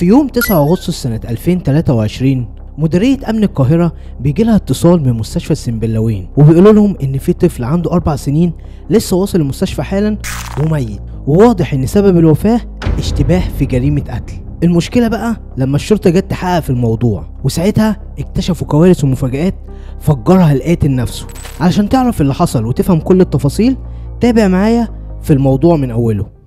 في يوم 9 أغسطس سنة 2023 مديرية أمن القاهرة بيجي لها اتصال من مستشفى السنبلاوين وبيقولوا لهم إن في طفل عنده 4 سنين لسه واصل المستشفى حالا وميت، وواضح إن سبب الوفاة اشتباه في جريمة قتل. المشكلة بقى لما الشرطة جت تحقق في الموضوع، وساعتها اكتشفوا كوارث ومفاجآت فجرها القاتل نفسه. علشان تعرف اللي حصل وتفهم كل التفاصيل تابع معايا في الموضوع من أوله.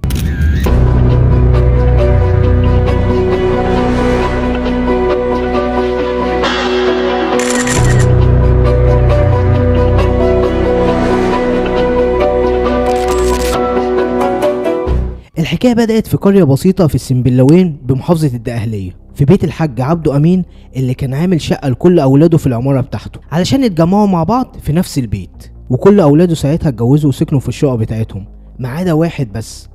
الحكاية بدأت في قرية بسيطة في السنبلاوين بمحافظة الدقهلية، في بيت الحاج عبده أمين اللي كان عامل شقة لكل أولاده في العمارة بتاعته علشان يتجمعوا مع بعض في نفس البيت. وكل أولاده ساعتها اتجوزوا وسكنوا في الشقة بتاعتهم ما عدا واحد بس،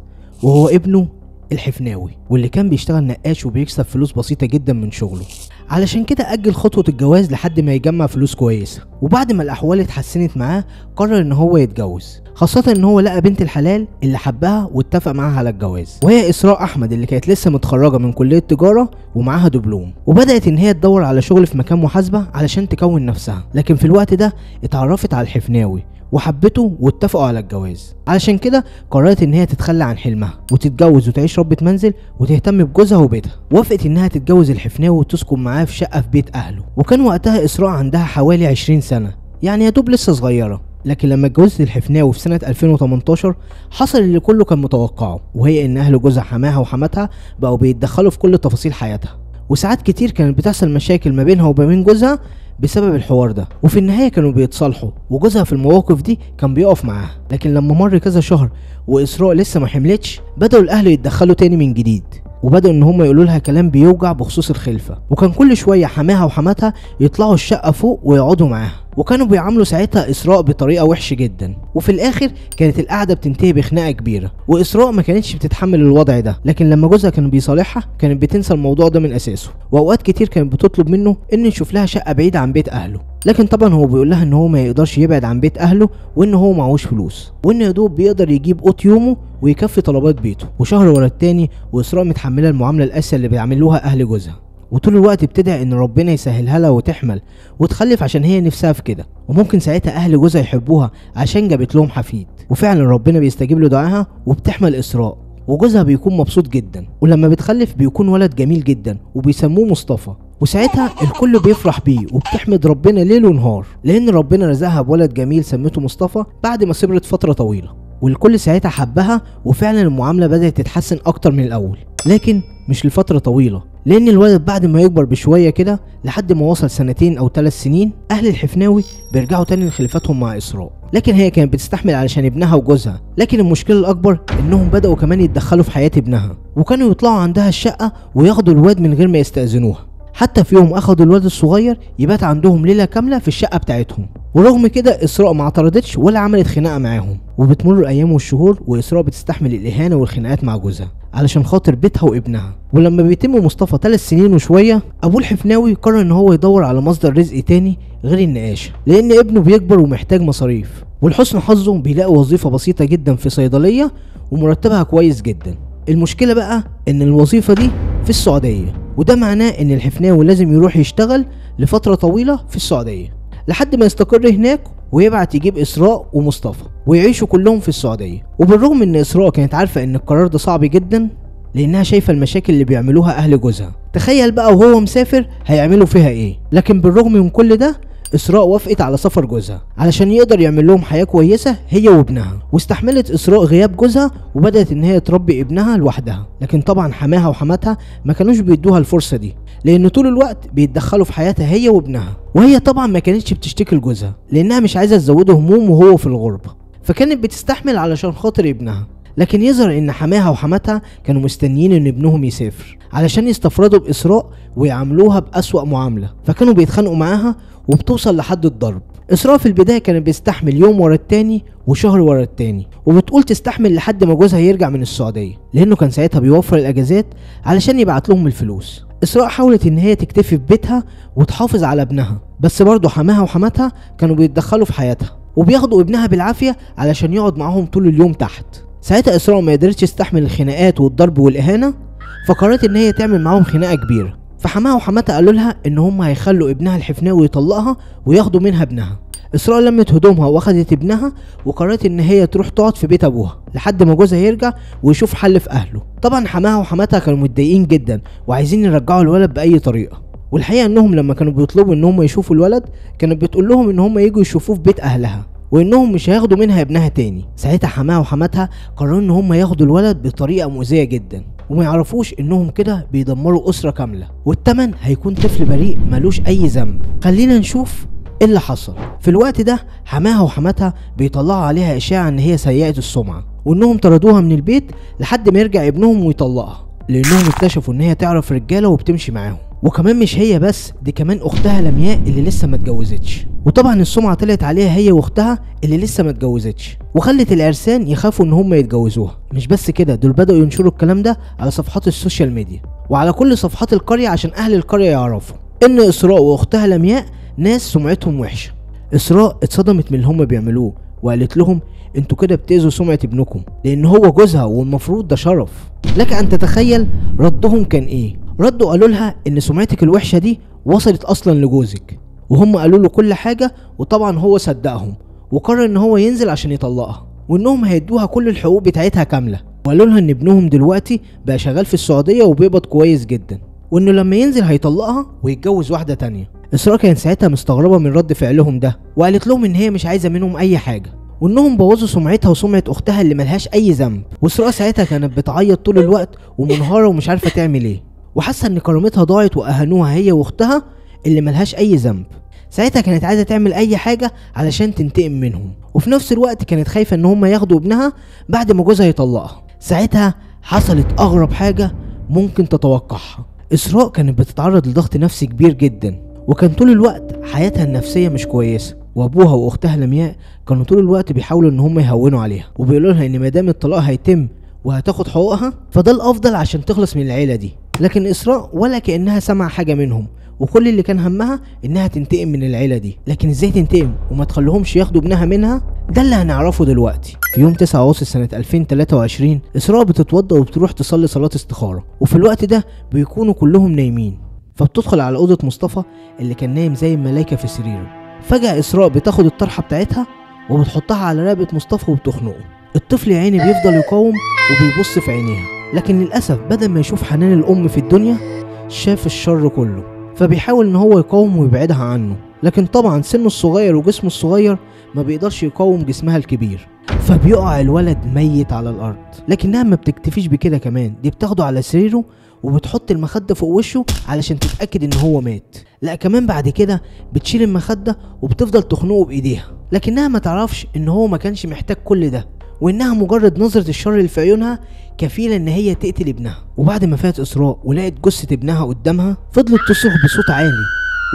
وهو ابنه الحفناوي، واللي كان بيشتغل نقاش وبيكسب فلوس بسيطة جدا من شغله. علشان كده أجل خطوة الجواز لحد ما يجمع فلوس كويسة، وبعد ما الأحوال اتحسنت معاه قرر إن هو يتجوز، خاصة إن هو لقى بنت الحلال اللي حبها واتفق معاها على الجواز، وهي إسراء أحمد اللي كانت لسه متخرجة من كلية تجارة ومعاها دبلوم، وبدأت إن هي تدور على شغل في مكان محاسبة علشان تكون نفسها. لكن في الوقت ده اتعرفت على الحفناوي وحبته واتفقوا على الجواز. علشان كده قررت ان هي تتخلى عن حلمها وتتجوز وتعيش ربة منزل وتهتم بجوزها وبيتها. وافقت انها تتجوز الحفناوي وتسكن معاه في شقة في بيت اهله، وكان وقتها اسراء عندها حوالي 20 سنة، يعني يا دوب لسه صغيرة. لكن لما اتجوزت الحفناوي في سنة 2018 حصل اللي كله كان متوقعه، وهي ان اهل جوزها حماها وحماتها بقوا بيتدخلوا في كل تفاصيل حياتها، وساعات كتير كانت بتحصل مشاكل ما بينها وما بين جوزها بسبب الحوار ده، وفي النهاية كانوا بيتصالحوا وجوزها في المواقف دي كان بيقف معاها. لكن لما مر كذا شهر وإسراء لسه ما حملتش بدأوا الأهل يتدخلوا تاني من جديد، وبدأوا إن هم يقولوا لها كلام بيوجع بخصوص الخلفة، وكان كل شوية حماها وحماتها يطلعوا الشقة فوق ويقعدوا معاها، وكانوا بيعاملوا ساعتها إسراء بطريقة وحشة جدا. وفي الآخر كانت القعدة بتنتهي بخناقة كبيرة، وإسراء ما كانتش بتتحمل الوضع ده، لكن لما جوزها كان بيصالحها كانت بتنسى الموضوع ده من أساسه، وأوقات كتير كانت بتطلب منه إنه يشوف لها شقة بعيدة عن بيت أهله. لكن طبعا هو بيقول لها إن هو ما يقدرش يبعد عن بيت أهله، وإن هو معهوش فلوس، وإن يا دوب بيقدر يجيب قوت يومه ويكفي طلبات بيته، وشهر ورا التاني وإسراء متحملة المعاملة القاسية اللي بيعملوها أهل جوزها، وطول الوقت بتدعي ان ربنا يسهلها لها وتحمل وتخلف عشان هي نفسها في كده، وممكن ساعتها اهل جوزها يحبوها عشان جابت لهم حفيد. وفعلا ربنا بيستجيب له دعاها وبتحمل اسراء، وجوزها بيكون مبسوط جدا، ولما بتخلف بيكون ولد جميل جدا وبيسموه مصطفى، وساعتها الكل بيفرح بيه وبتحمد ربنا ليل ونهار لان ربنا رزقها بولد جميل سمته مصطفى بعد ما صبرت فترة طويلة، والكل ساعتها حبها، وفعلا المعاملة بدأت تتحسن اكتر من الاول، لكن مش لفترة طويلة، لان الولد بعد ما يكبر بشوية كده لحد ما وصل 2 أو 3 سنين اهل الحفناوي بيرجعوا تاني لخلفتهم مع اسراء. لكن هي كانت بتستحمل علشان ابنها وجوزها، لكن المشكلة الاكبر انهم بدأوا كمان يتدخلوا في حياة ابنها، وكانوا يطلعوا عندها الشقة وياخدوا الواد من غير ما يستأذنوها. حتى في يوم اخدوا الواد الصغير يبات عندهم ليلة كاملة في الشقة بتاعتهم، ورغم كده اسراء ما اعترضتش ولا عملت خناقة معاهم. وبتمر الايام والشهور واسراء بتستحمل الاهانة والخناقات مع جوزها علشان خاطر بيتها وابنها. ولما بيتم مصطفى 3 سنين وشوية ابوه الحفناوي قرر ان هو يدور على مصدر رزق تاني غير النقاشة، لان ابنه بيكبر ومحتاج مصاريف، ولحسن حظه بيلاقي وظيفة بسيطة جدا في صيدلية ومرتبها كويس جدا. المشكلة بقى ان الوظيفة دي في السعودية، وده معناه ان الحفناوي لازم يروح يشتغل لفترة طويلة في السعودية لحد ما يستقر هناك ويبعت يجيب اسراء ومصطفى ويعيشوا كلهم في السعودية. وبالرغم ان اسراء كانت عارفة ان القرار ده صعب جدا لانها شايفة المشاكل اللي بيعملوها اهل جوزها، تخيل بقى وهو مسافر هيعملوا فيها ايه. لكن بالرغم من كل ده اسراء وافقت على سفر جوزها علشان يقدر يعمل لهم حياة كويسة هي وابنها، واستحملت اسراء غياب جوزها وبدأت ان هي تربي ابنها لوحدها. لكن طبعا حماها وحماتها ما كانوش بيدوها الفرصة دي، لان طول الوقت بيتدخلوا في حياتها هي وابنها، وهي طبعا ما كانتش بتشتكي لجوزها لانها مش عايزة تزوده هموم وهو في الغربة، فكانت بتستحمل علشان خاطر ابنها. لكن يظهر ان حماها وحماتها كانوا مستنيين ان ابنهم يسافر علشان يستفردوا باسراء ويعاملوها بأسوأ معاملة، فكانوا بيتخانقوا معاها وبتوصل لحد الضرب. اسراء في البداية كانت بتستحمل يوم ورا التاني وشهر ورا التاني، وبتقول تستحمل لحد ما جوزها يرجع من السعودية لانه كان ساعتها بيوفر الاجازات علشان يبعت لهم الفلوس. اسراء حاولت ان هي تكتفي في بيتها وتحافظ على ابنها، بس برضه حماها وحماتها كانوا بيتدخلوا في حياتها وبياخدوا ابنها بالعافية علشان يقعد معاهم طول اليوم تحت. ساعتها اسراء ما قدرتش تستحمل الخناقات والضرب والاهانة، فقررت ان هي تعمل معاهم خناقه كبيره. فحماها وحماتها قالوا لها ان هم هيخلوا ابنها الحفناوي يطلقها وياخدوا منها ابنها. اسراء لمت هدومها واخدت ابنها وقررت ان هي تروح تقعد في بيت ابوها لحد ما جوزها يرجع ويشوف حل في اهله. طبعا حماها وحماتها كانوا متضايقين جدا وعايزين يرجعوا الولد باي طريقه، والحقيقه انهم لما كانوا بيطلبوا ان هم يشوفوا الولد كانت بتقول لهم ان هم يجوا يشوفوه في بيت اهلها وانهم مش هياخدوا منها ابنها تاني. ساعتها حماها وحماتها قرروا ان هم ياخدوا الولد بطريقه مؤذيه جدا وما يعرفوش انهم كده بيدمروا اسره كامله، والتمن هيكون طفل بريء ملوش اي ذنب. خلينا نشوف ايه اللي حصل. في الوقت ده حماها وحماتها بيطلعوا عليها اشاعه ان هي سيئه السمعه وانهم طردوها من البيت لحد ما يرجع ابنهم ويطلقها، لانهم اكتشفوا ان هي تعرف رجاله وبتمشي معاهم. وكمان مش هي بس، دي كمان اختها لمياء اللي لسه ما اتجوزتش. وطبعا السمعه طلعت عليها هي واختها اللي لسه ما اتجوزتش وخلت العرسان يخافوا ان هم يتجوزوها. مش بس كده، دول بداوا ينشروا الكلام ده على صفحات السوشيال ميديا وعلى كل صفحات القريه عشان اهل القريه يعرفوا ان اسراء واختها لمياء ناس سمعتهم وحشه. اسراء اتصدمت من اللي هم بيعملوه وقالت لهم انتوا كده بتأذوا سمعة ابنكم لان هو جوزها والمفروض ده شرف. لك ان تتخيل ردهم كان ايه. ردوا قالوا لها ان سمعتك الوحشة دي وصلت اصلا لجوزك، وهم قالوا له كل حاجة، وطبعا هو صدقهم وقرر ان هو ينزل عشان يطلقها وانهم هيدوها كل الحقوق بتاعتها كاملة. وقالوا لها ان ابنهم دلوقتي بقى شغال في السعودية وبيقبض كويس جدا وانه لما ينزل هيطلقها ويتجوز واحدة تانية. اسراء كانت ساعتها مستغربة من رد فعلهم ده وقالت لهم ان هي مش عايزة منهم اي حاجة وانهم بوظوا سمعتها وسمعة اختها اللي ملهاش اي ذنب. واسراء ساعتها كانت بتعيط طول الوقت ومنهارة ومش عارفة تعمل ايه وحاسة ان كرامتها ضاعت واهانوها هي واختها اللي ملهاش اي ذنب. ساعتها كانت عايزة تعمل اي حاجة علشان تنتقم منهم، وفي نفس الوقت كانت خايفة ان هم ياخدوا ابنها بعد ما جوزها يطلقها. ساعتها حصلت اغرب حاجة ممكن تتوقعها. اسراء كانت بتتعرض لضغط نفسي كبير جدا وكان طول الوقت حياتها النفسية مش كويسة، وابوها واختها لمياء كانوا طول الوقت بيحاولوا ان هم يهونوا عليها وبيقولوا لها ان ما دام الطلاق هيتم وهتاخد حقوقها فده الافضل عشان تخلص من العيلة دي. لكن اسراء ولا كأنها سمع حاجة منهم، وكل اللي كان همها انها تنتقم من العيلة دي. لكن ازاي تنتقم وما تخليهمش ياخدوا ابنها منها؟ ده اللي هنعرفه دلوقتي. في يوم 9 أغسطس سنة 2023 اسراء بتتوضى وبتروح تصلي صلاة استخارة، وفي الوقت ده بيكونوا كلهم نايمين. فبتدخل على أوضة مصطفى اللي كان نايم زي الملايكة في سريره. فجأة اسراء بتاخد الطرحة بتاعتها وبتحطها على رقبة مصطفى وبتخنقه. الطفل يا عيني بيفضل يقاوم وبيبص في عينيها، لكن للأسف بدل ما يشوف حنان الأم في الدنيا شاف الشر كله، فبيحاول ان هو يقاوم ويبعدها عنه. لكن طبعا سنه الصغير وجسمه الصغير ما بيقدرش يقاوم جسمها الكبير، فبيقع الولد ميت على الارض. لكنها ما بتكتفيش بكده، كمان دي بتاخده على سريره وبتحط المخدة فوق وشه علشان تتأكد ان هو مات. لا كمان بعد كده بتشيل المخدة وبتفضل تخنقه بايديها، لكنها ما تعرفش ان هو ما كانش محتاج كل ده، وانها مجرد نظرة الشر اللي في عيونها كفيلة ان هي تقتل ابنها. وبعد ما فات اسراء ولقت جثة ابنها قدامها فضلت تصرخ بصوت عالي،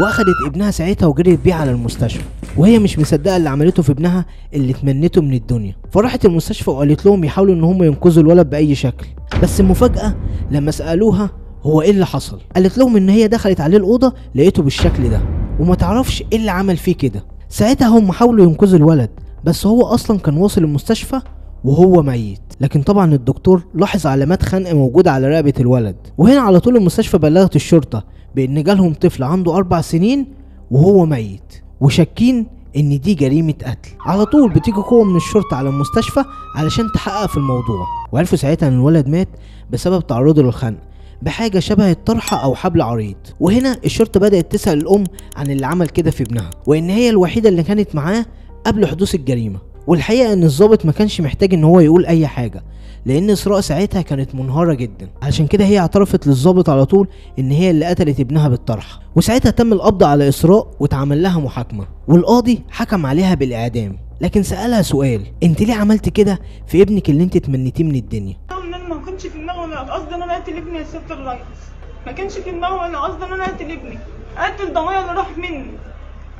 واخدت ابنها ساعتها وجريت بيه على المستشفى وهي مش مصدقة اللي عملته في ابنها اللي تمنته من الدنيا. فراحت المستشفى وقالت لهم يحاولوا ان هم ينقذوا الولد باي شكل. بس المفاجأة لما سألوها هو ايه اللي حصل، قالت لهم ان هي دخلت عليه الأوضة لقيته بالشكل ده وما تعرفش ايه اللي عمل فيه كده. ساعتها هم حاولوا ينقذوا الولد، بس هو اصلا كان واصل المستشفى وهو ميت. لكن طبعا الدكتور لاحظ علامات خنق موجودة على رقبة الولد، وهنا على طول المستشفى بلغت الشرطة بان جالهم طفل عنده 4 سنين وهو ميت، وشاكين ان دي جريمة قتل. على طول بتيجي قوة من الشرطة على المستشفى علشان تحقق في الموضوع، وعرفوا ساعتها ان الولد مات بسبب تعرضه للخنق بحاجة شبه الطرحة او حبل عريض. وهنا الشرطة بدأت تسأل الام عن اللي عمل كده في ابنها، وان هي الوحيدة اللي كانت معاه قبل حدوث الجريمة. والحقيقة ان الضابط ما كانش محتاج ان هو يقول اي حاجة، لان اسراء ساعتها كانت منهارة جدا، علشان كده هي اعترفت للضابط على طول ان هي اللي قتلت ابنها بالطرحة. وساعتها تم القبض على اسراء واتعمل لها محاكمة، والقاضي حكم عليها بالاعدام. لكن سألها سؤال، انت ليه عملت كده في ابنك اللي انت تمنيتيه من الدنيا؟ ما كانش في دماغي ولا قصدي ان انا اقتل ابني يا سيادة الريس، ما كانش في دماغي ولا قصدي ان انا اقتل ابني، اقتل ضنايا اللي راح مني،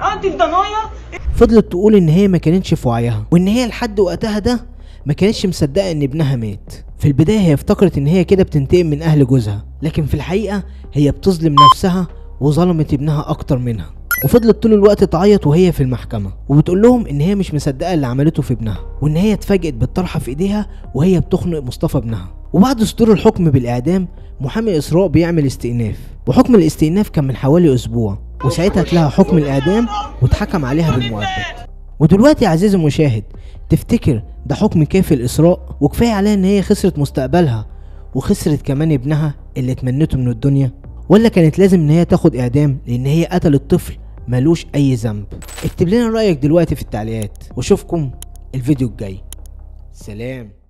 اقتل ضنايا. فضلت تقول ان هي ما كانتش في وعيها، وان هي لحد وقتها ده ما كانتش مصدقه ان ابنها مات. في البدايه هي افتكرت ان هي كده بتنتقم من اهل جوزها، لكن في الحقيقه هي بتظلم نفسها وظلمت ابنها اكتر منها. وفضلت طول الوقت تعيط وهي في المحكمه وبتقول لهم ان هي مش مصدقه اللي عملته في ابنها، وان هي اتفاجئت بالطرحه في ايديها وهي بتخنق مصطفى ابنها. وبعد صدور الحكم بالاعدام محامي اسراء بيعمل استئناف، وحكم الاستئناف كان من حوالي اسبوع، وساعتها اتلغى حكم الاعدام واتحكم عليها بالمؤبد. ودلوقتي يا عزيزي المشاهد، تفتكر ده حكم كافي لاسراء وكفايه عليها ان هي خسرت مستقبلها وخسرت كمان ابنها اللي اتمنته من الدنيا، ولا كانت لازم ان هي تاخد اعدام لان هي قتلت طفل ملوش اي ذنب؟ اكتب لنا رايك دلوقتي في التعليقات، واشوفكم الفيديو الجاي. سلام.